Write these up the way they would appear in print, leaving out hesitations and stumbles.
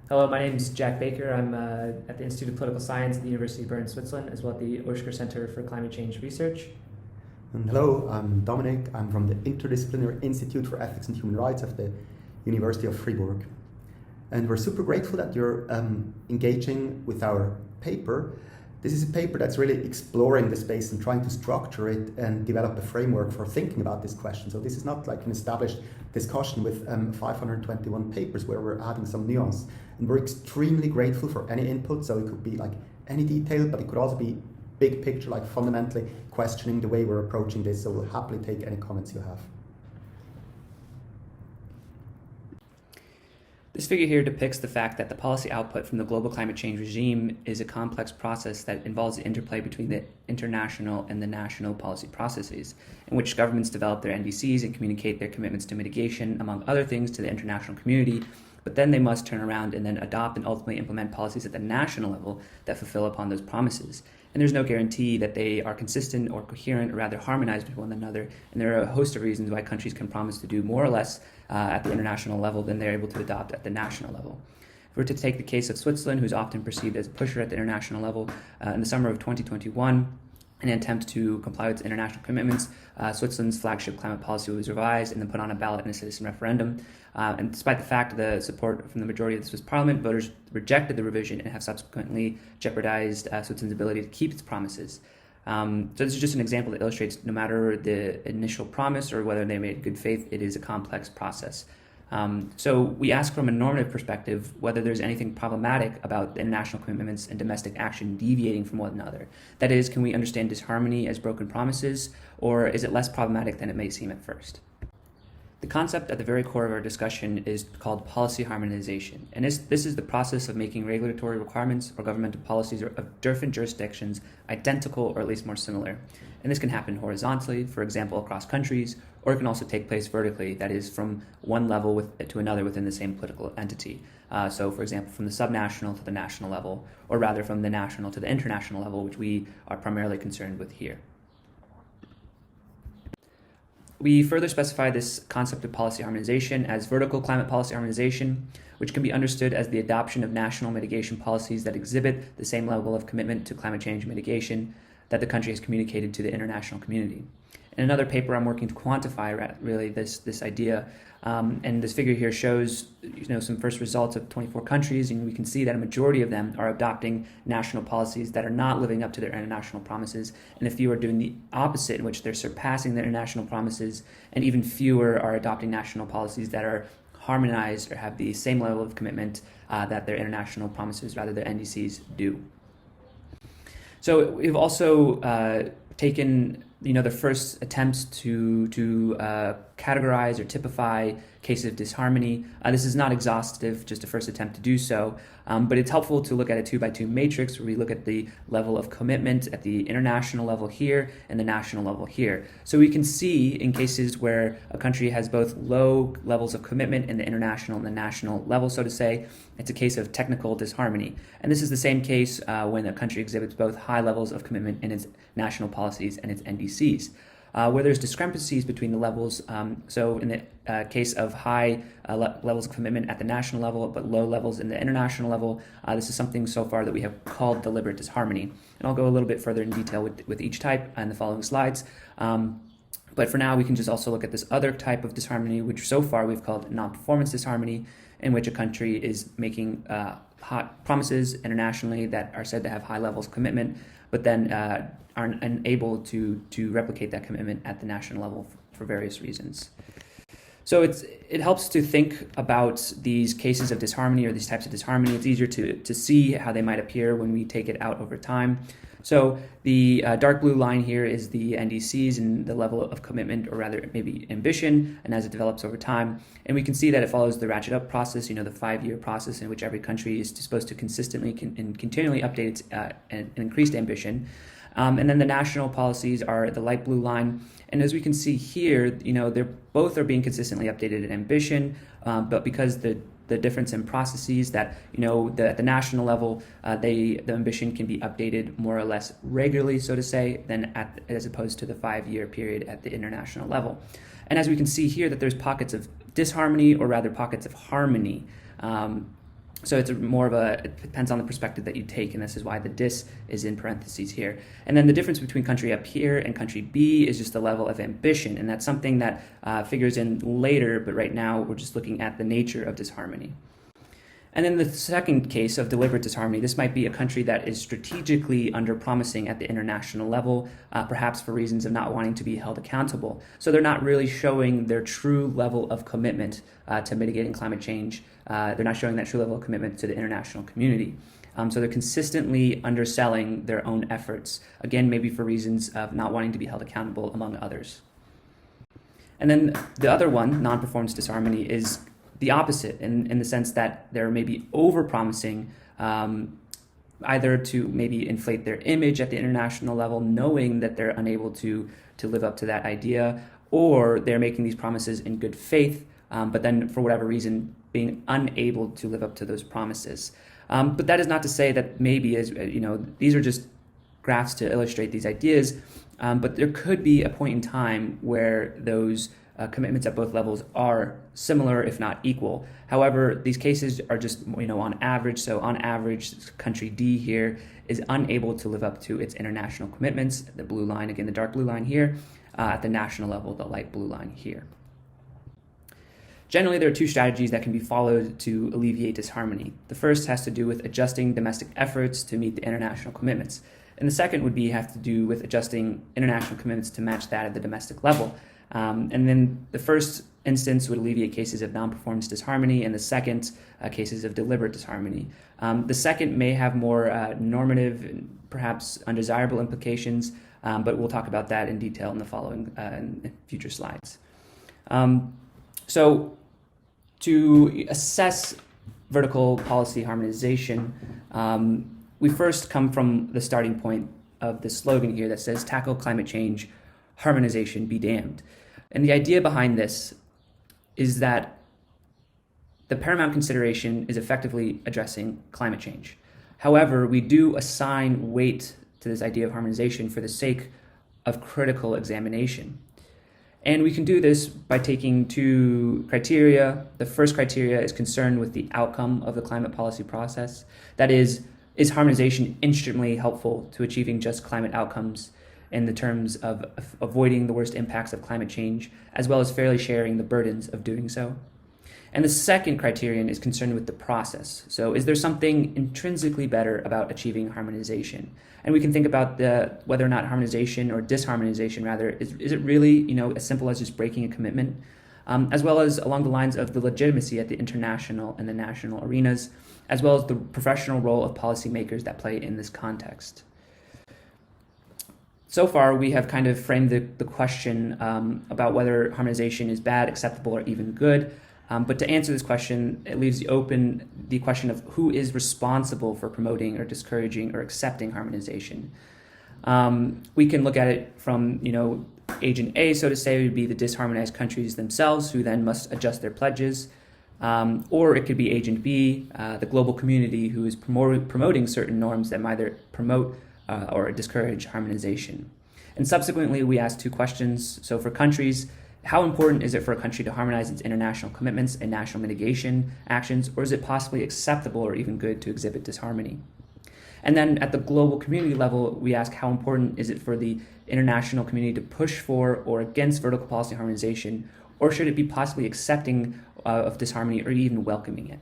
Hello, my name is Jack Baker. I'm at the Institute of Political Science at the University of Bern, Switzerland, as well as the Oeschger Center for Climate Change Research. And hello, I'm Dominic. I'm from the Interdisciplinary Institute for Ethics and Human Rights of the University of Fribourg. And we're super grateful that you're engaging with our paper. This is a paper that's really exploring the space and trying to structure it and develop a framework for thinking about this question. So this is not like an established discussion with 521 papers where we're adding some nuance. And we're extremely grateful for any input. So it could be like any detail, but it could also be big picture, like fundamentally questioning the way we're approaching this. So we'll happily take any comments you have. This figure here depicts the fact that the policy output from the global climate change regime is a complex process that involves the interplay between the international and the national policy processes, in which governments develop their NDCs and communicate their commitments to mitigation, among other things, to the international community, but then they must turn around and then adopt and ultimately implement policies at the national level that fulfill upon those promises. And there's no guarantee that they are consistent or coherent or rather harmonized with one another. And there are a host of reasons why countries can promise to do more or less at the international level than they're able to adopt at the national level. If we were to take the case of Switzerland, who's often perceived as a pusher at the international level, in the summer of 2021, in an attempt to comply with international commitments, Switzerland's flagship climate policy was revised and then put on a ballot in a citizen referendum. And despite the fact of the support from the majority of the Swiss parliament, voters rejected the revision and have subsequently jeopardized Switzerland's ability to keep its promises. So this is just an example that illustrates no matter the initial promise or whether they made good faith, it is a complex process. So we ask from a normative perspective whether there's anything problematic about the international commitments and domestic action deviating from one another. That is, can we understand disharmony as broken promises, or is it less problematic than it may seem at first? The concept at the very core of our discussion is called policy harmonization, and this is the process of making regulatory requirements or governmental policies of different jurisdictions identical or at least more similar. And this can happen horizontally, for example, across countries, or it can also take place vertically, that is, from one level to another within the same political entity. So, for example, from the subnational to the national level, or rather from the national to the international level, which we are primarily concerned with here. We further specify this concept of policy harmonization as vertical climate policy harmonization, which can be understood as the adoption of national mitigation policies that exhibit the same level of commitment to climate change mitigation that the country has communicated to the international community. In another paper, I'm working to quantify really this idea, and this figure here shows some first results of 24 countries, and we can see that a majority of them are adopting national policies that are not living up to their international promises, and a few are doing the opposite, in which they're surpassing their international promises, and even fewer are adopting national policies that are harmonized or have the same level of commitment that their international promises, rather their NDCs, do. So we've also taken the first attempts to categorize or typify cases of disharmony. This is not exhaustive, just a first attempt to do so, but it's helpful to look at a 2x2 matrix where we look at the level of commitment at the international level here and the national level here. So we can see in cases where a country has both low levels of commitment in the international and the national level, so to say, it's a case of technical disharmony. And this is the same case when a country exhibits both high levels of commitment in its national policies and its NDCs. Where there's discrepancies between the levels, so in the case of high levels of commitment at the national level but low levels in the international level, this is something so far that we have called deliberate disharmony. And I'll go a little bit further in detail with each type in the following slides. But for now, we can just also look at this other type of disharmony, which so far we've called non-performance disharmony, in which a country is making hot promises internationally that are said to have high levels of commitment, but then are unable to replicate that commitment at the national level for various reasons. So it helps to think about these cases of disharmony or these types of disharmony. It's easier to see how they might appear when we take it out over time. So the dark blue line here is the NDCs and the level of commitment, or rather maybe ambition, and as it develops over time. And we can see that it follows the ratchet up process, the 5-year process in which every country is supposed to consistently and continually update its an increased ambition. And then the national policies are the light blue line. And as we can see here, they're both are being consistently updated in ambition, but because the difference in processes that, at the national level, the ambition can be updated more or less regularly, so to say, than as opposed to the 5-year period at the international level. And as we can see here, that there's pockets of disharmony, or rather pockets of harmony. So it's it depends on the perspective that you take, and this is why the dis is in parentheses here. And then the difference between country up here and country B is just the level of ambition, and that's something that figures in later, but right now we're just looking at the nature of disharmony. And then the second case of deliberate disharmony, this might be a country that is strategically under-promising at the international level, perhaps for reasons of not wanting to be held accountable. So they're not really showing their true level of commitment to mitigating climate change. They're not showing that true level of commitment to the international community. So they're consistently underselling their own efforts, again, maybe for reasons of not wanting to be held accountable, among others. And then the other one, non-performance disharmony, is the opposite in the sense that they're maybe over-promising, either to maybe inflate their image at the international level, knowing that they're unable to live up to that idea, or they're making these promises in good faith, but then for whatever reason being unable to live up to those promises. But that is not to say that maybe, as these are just graphs to illustrate these ideas, but there could be a point in time where those commitments at both levels are similar, if not equal. However, these cases are just, on average. So on average, country D here is unable to live up to its international commitments. The blue line, again, the dark blue line here, at the national level, the light blue line here. Generally, there are two strategies that can be followed to alleviate disharmony. The first has to do with adjusting domestic efforts to meet the international commitments. And the second would have to do with adjusting international commitments to match that at the domestic level. And then the first instance would alleviate cases of non-performance disharmony, and the second, cases of deliberate disharmony. The second may have more normative and perhaps undesirable implications, but we'll talk about that in detail in the following in future slides. So to assess vertical policy harmonization, we first come from the starting point of the slogan here that says, "Tackle climate change, harmonization be damned." And the idea behind this is that the paramount consideration is effectively addressing climate change. However, we do assign weight to this idea of harmonization for the sake of critical examination. And we can do this by taking two criteria. The first criteria is concerned with the outcome of the climate policy process. That is harmonization instrumentally helpful to achieving just climate outcomes in the terms of avoiding the worst impacts of climate change, as well as fairly sharing the burdens of doing so? And the second criterion is concerned with the process. So is there something intrinsically better about achieving harmonization? And we can think about whether or not harmonization or disharmonization, rather, is it really as simple as just breaking a commitment, as well as along the lines of the legitimacy at the international and the national arenas, as well as the professional role of policymakers that play in this context. So far, we have kind of framed the question about whether harmonization is bad, acceptable, or even good. But to answer this question, it leaves open the question of who is responsible for promoting or discouraging or accepting harmonization. We can look at it from, agent A, so to say, would be the disharmonized countries themselves, who then must adjust their pledges. Or it could be agent B, the global community, who is promoting certain norms that either promote or discourage harmonization. And subsequently, we ask two questions. So for countries, how important is it for a country to harmonize its international commitments and national mitigation actions, or is it possibly acceptable or even good to exhibit disharmony? And then at the global community level, we ask how important is it for the international community to push for or against vertical policy harmonization, or should it be possibly accepting of disharmony or even welcoming it?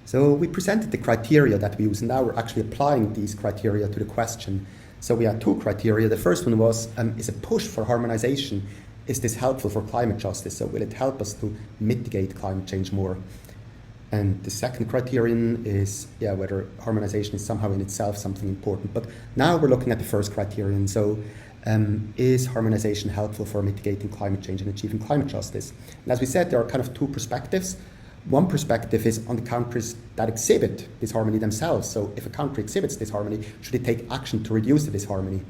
So we presented the criteria that we use, and now we're actually applying these criteria to the question. So we had two criteria. The first one was, is a push for harmonization, is this helpful for climate justice? So will it help us to mitigate climate change more? And the second criterion is, whether harmonization is somehow in itself something important. But now we're looking at the first criterion. So is harmonization helpful for mitigating climate change and achieving climate justice? And as we said, there are kind of two perspectives. One perspective is on the countries that exhibit disharmony themselves. So if a country exhibits disharmony, should it take action to reduce the disharmony?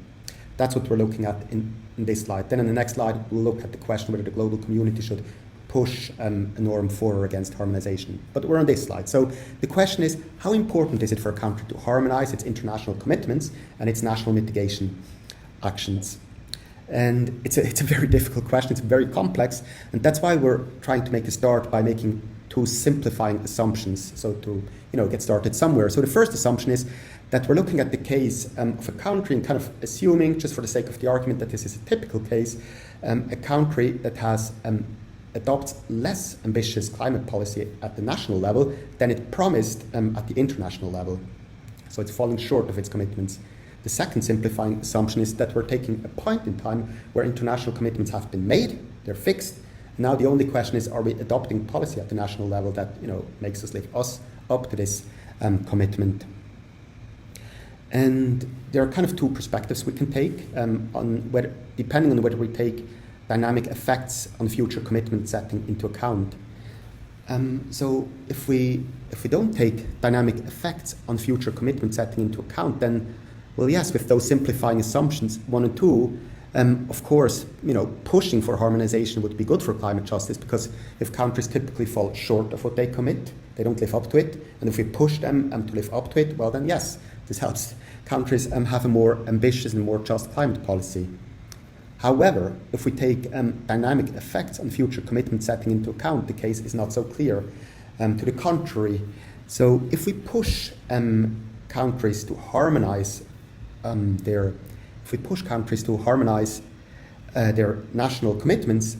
That's what we're looking at in this slide. Then in the next slide, we'll look at the question whether the global community should push a norm for or against harmonization. But we're on this slide. So the question is, how important is it for a country to harmonize its international commitments and its national mitigation actions? And it's a very difficult question, it's very complex, and that's why we're trying to make a start by making two simplifying assumptions, so to get started somewhere. So the first assumption is that we're looking at the case of a country and kind of assuming, just for the sake of the argument, that this is a typical case, a country that has adopts less ambitious climate policy at the national level than it promised at the international level. So it's falling short of its commitments. The second simplifying assumption is that we're taking a point in time where international commitments have been made, they're fixed. Now the only question is, are we adopting policy at the national level that makes us live up to this commitment? And there are kind of two perspectives we can take depending on whether we take dynamic effects on future commitment setting into account. So if we don't take dynamic effects on future commitment setting into account, then, well, yes, with those simplifying assumptions 1 and 2, of course, pushing for harmonization would be good for climate justice, because if countries typically fall short of what they commit, they don't live up to it, and if we push them to live up to it, well, then yes, this helps countries have a more ambitious and more just climate policy. However, if we take dynamic effects on future commitment setting into account, the case is not so clear. To the contrary, so if we push countries to harmonize their national commitments,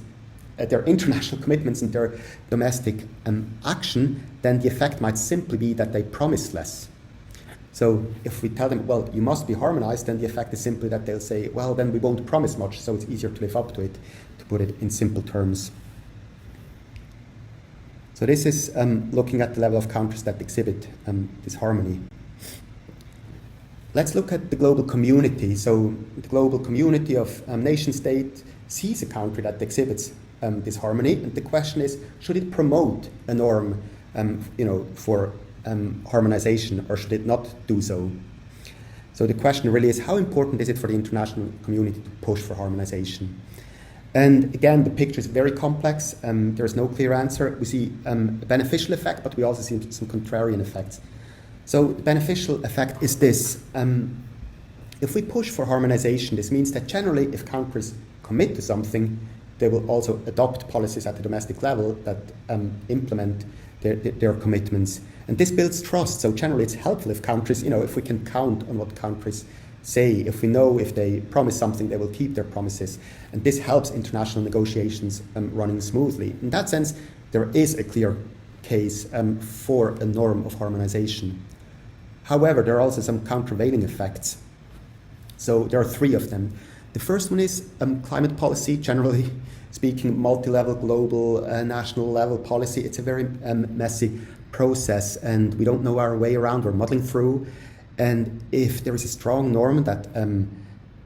their international commitments and their domestic action, then the effect might simply be that they promise less. So if we tell them, well, you must be harmonized, then the effect is simply that they'll say, well, then we won't promise much, so it's easier to live up to it, to put it in simple terms. So this is looking at the level of countries that exhibit this harmony. Let's look at the global community. So the global community of nation state sees a country that exhibits this harmony, and the question is, should it promote a norm for harmonization, or should it not do so? So the question really is, how important is it for the international community to push for harmonization? And again, the picture is very complex. There's no clear answer. We see a beneficial effect, but we also see some contrarian effects. So the beneficial effect is this. If we push for harmonization, this means that generally if countries commit to something, they will also adopt policies at the domestic level that implement their commitments. And this builds trust. So generally it's helpful if countries, if we can count on what countries say, if we know if they promise something, they will keep their promises. And this helps international negotiations running smoothly. In that sense, there is a clear case for a norm of harmonization. However, there are also some countervailing effects. So there are 3 of them. The first one is climate policy, generally speaking, multi-level, global, national level policy. It's a very messy process, and we don't know our way around. We're muddling through. And if there is a strong norm that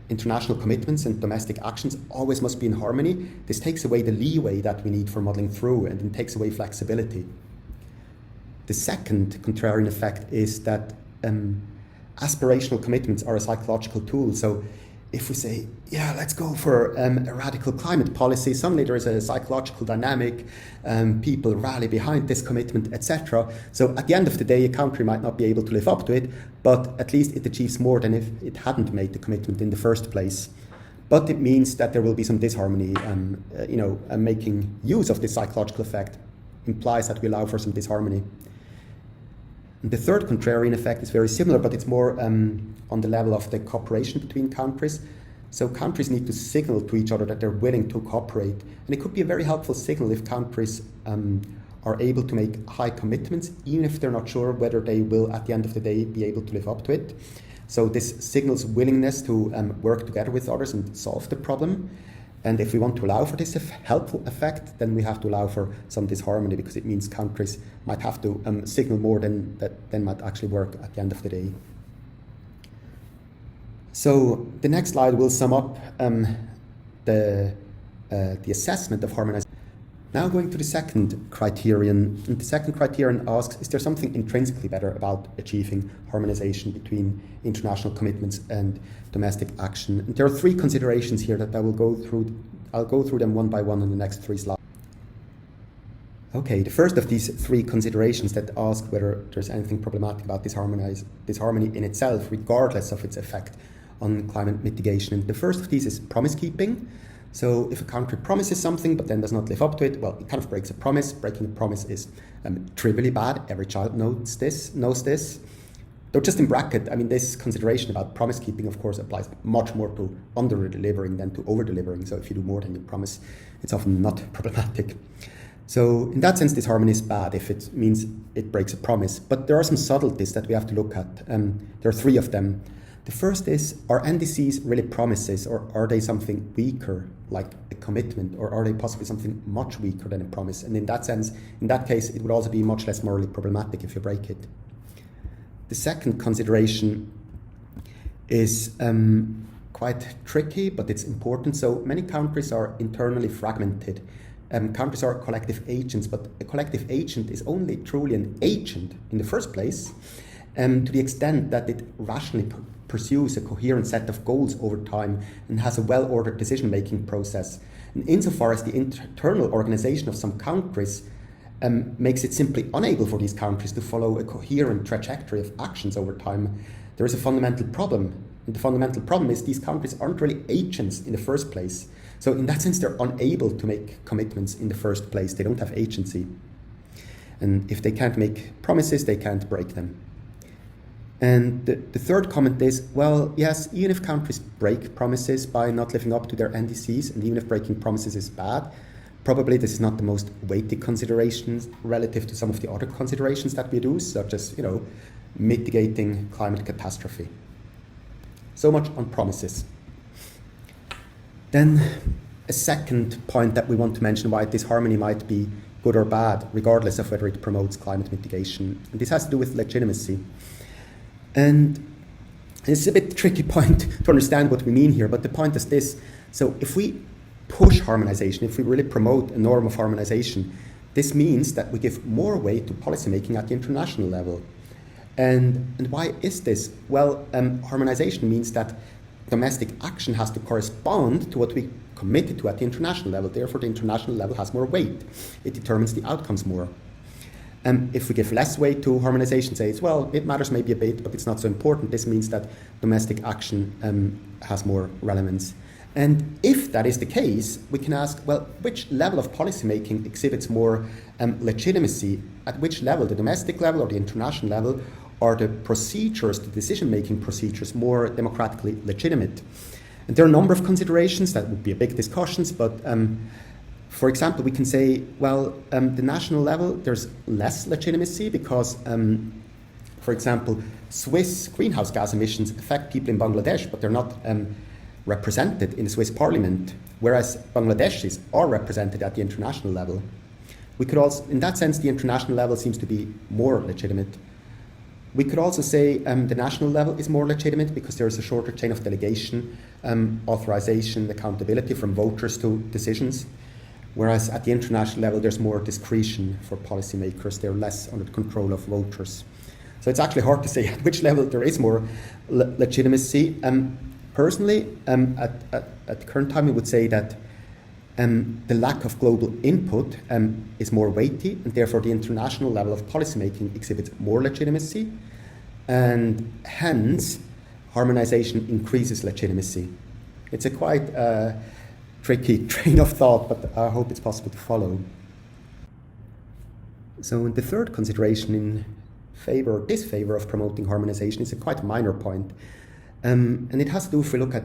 international commitments and domestic actions always must be in harmony, this takes away the leeway that we need for muddling through, and it takes away flexibility. The second contrarian effect is that aspirational commitments are a psychological tool. So if we say, yeah, let's go for a radical climate policy, suddenly there is a psychological dynamic, people rally behind this commitment, etc. So at the end of the day, a country might not be able to live up to it, but at least it achieves more than if it hadn't made the commitment in the first place. But it means that there will be some disharmony, making use of this psychological effect implies that we allow for some disharmony. And the third contrarian effect is very similar, but it's more on the level of the cooperation between countries. So countries need to signal to each other that they're willing to cooperate. And it could be a very helpful signal if countries are able to make high commitments, even if they're not sure whether they will, at the end of the day, be able to live up to it. So this signals willingness to work together with others and solve the problem. And if we want to allow for this helpful effect, then we have to allow for some disharmony, because it means countries might have to signal more than might actually work at the end of the day. So the next slide will sum up the assessment of harmonization. Now going to the second criterion. And the second criterion asks, is there something intrinsically better about achieving harmonization between international commitments and domestic action? And there are 3 considerations here that I will go through. I'll go through them one by one in the next 3 slides. Okay, the first of these 3 considerations that ask whether there's anything problematic about this harmony in itself, regardless of its effect on climate mitigation. And the first of these is promise keeping. So if a country promises something but then does not live up to it, well, it kind of breaks a promise. Breaking a promise is trivially bad. Every child knows this. Though just in bracket, I mean, this consideration about promise keeping, of course, applies much more to under-delivering than to over-delivering. So if you do more than you promise, it's often not problematic. So in that sense, disharmony is bad if it means it breaks a promise. But there are some subtleties that we have to look at. There are three of them. The first is, are NDCs really promises, or are they something weaker, like a commitment, or are they possibly something much weaker than a promise? And in that sense, in that case, it would also be much less morally problematic if you break it. The second consideration is quite tricky, but it's important. So many countries are internally fragmented. Countries are collective agents, but a collective agent is only truly an agent in the first place to the extent that it rationally pursues a coherent set of goals over time and has a well-ordered decision-making process. And insofar as the internal organization of some countries makes it simply unable for these countries to follow a coherent trajectory of actions over time, there is a fundamental problem. And the fundamental problem is these countries aren't really agents in the first place. So in that sense, they're unable to make commitments in the first place. They don't have agency. And if they can't make promises, they can't break them. And the third comment is, well, yes, even if countries break promises by not living up to their NDCs, and even if breaking promises is bad, probably this is not the most weighty considerations relative to some of the other considerations that we do, such as, mitigating climate catastrophe. So much on promises. Then a second point that we want to mention why disharmony might be good or bad, regardless of whether it promotes climate mitigation. And this has to do with legitimacy. And it's a bit tricky point to understand what we mean here, but the point is this. So if we push harmonization, if we really promote a norm of harmonization, this means that we give more weight to policymaking at the international level. And why is this? Well, harmonization means that domestic action has to correspond to what we committed to at the international level. Therefore, the international level has more weight. It determines the outcomes more. If we give less weight to harmonization, say, well, it matters maybe a bit, but it's not so important, this means that domestic action has more relevance. And if that is the case, we can ask, well, which level of policymaking exhibits more legitimacy? At which level, the domestic level or the international level, are the procedures, the decision-making procedures, more democratically legitimate? And there are a number of considerations that would be a big discussions, but for example, we can say, well, the national level, there's less legitimacy because, for example, Swiss greenhouse gas emissions affect people in Bangladesh, but they're not represented in the Swiss parliament, whereas Bangladeshis are represented at the international level. We could also, in that sense, the international level seems to be more legitimate. We could also say the national level is more legitimate because there is a shorter chain of delegation, authorization, accountability from voters to decisions, whereas at the international level there's more discretion for policymakers, they're less under the control of voters. So it's actually hard to say at which level there is more legitimacy. Personally, at the current time, we would say that the lack of global input is more weighty, and therefore the international level of policymaking exhibits more legitimacy, and hence harmonization increases legitimacy. It's a quite tricky train of thought, but I hope it's possible to follow. So the third consideration in favor or disfavor of promoting harmonization is a quite minor point. And it has to do, if we look at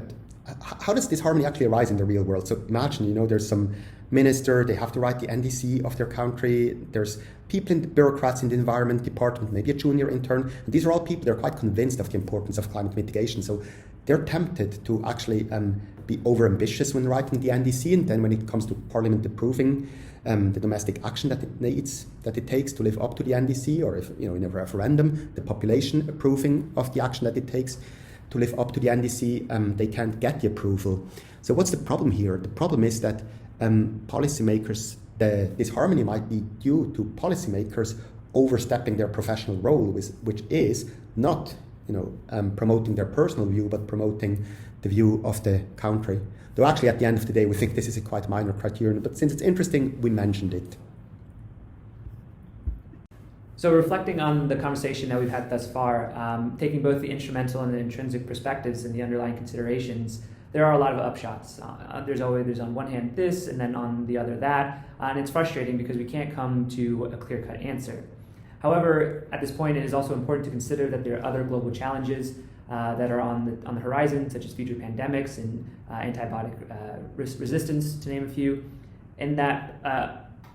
how does this harmony actually arise in the real world. So imagine, there's some minister, they have to write the NDC of their country. There's people in the bureaucrats in the environment department, maybe a junior intern. And these are all people, they're quite convinced of the importance of climate mitigation. So they're tempted to actually be overambitious when writing the NDC. And then when it comes to Parliament approving the domestic action that it takes to live up to the NDC, or if, in a referendum, the population approving of the action that it takes to live up to the NDC, they can't get the approval. So what's the problem here? The problem is that policymakers, this harmony might be due to policymakers overstepping their professional role, which is not promoting their personal view, but promoting the view of the country. Though actually at the end of the day, we think this is a quite minor criterion, but since it's interesting, we mentioned it. So reflecting on the conversation that we've had thus far, taking both the instrumental and the intrinsic perspectives and the underlying considerations, there are a lot of upshots. There's on one hand this, and then on the other that, and it's frustrating because we can't come to a clear-cut answer. However, at this point, it is also important to consider that there are other global challenges that are on the horizon, such as future pandemics and antibiotic resistance, to name a few, and that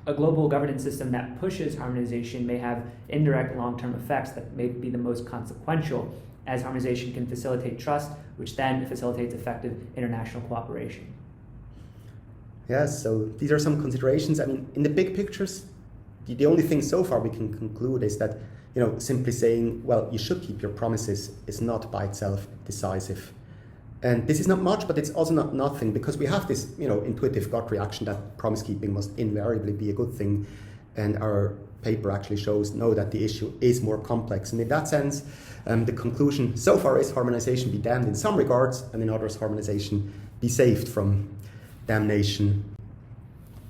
a global governance system that pushes harmonization may have indirect long-term effects that may be the most consequential, as harmonization can facilitate trust, which then facilitates effective international cooperation. Yes, so these are some considerations. I mean, in the big pictures, the only thing so far we can conclude is that, simply saying, well, you should keep your promises is not by itself decisive. And this is not much, but it's also not nothing, because we have this, intuitive gut reaction that promise keeping must invariably be a good thing. And our paper actually shows, no, that the issue is more complex. And in that sense, the conclusion so far is harmonization be damned in some regards, and in others, harmonization be saved from damnation.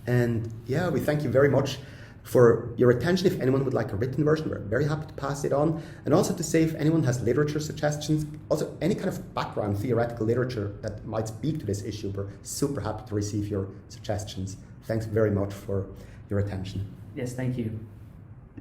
And yeah, we thank you very much for your attention. If anyone would like a written version, we're very happy to pass it on. And also to say, if anyone has literature suggestions, also any kind of background theoretical literature that might speak to this issue, we're super happy to receive your suggestions. Thanks very much for your attention. Yes, thank you.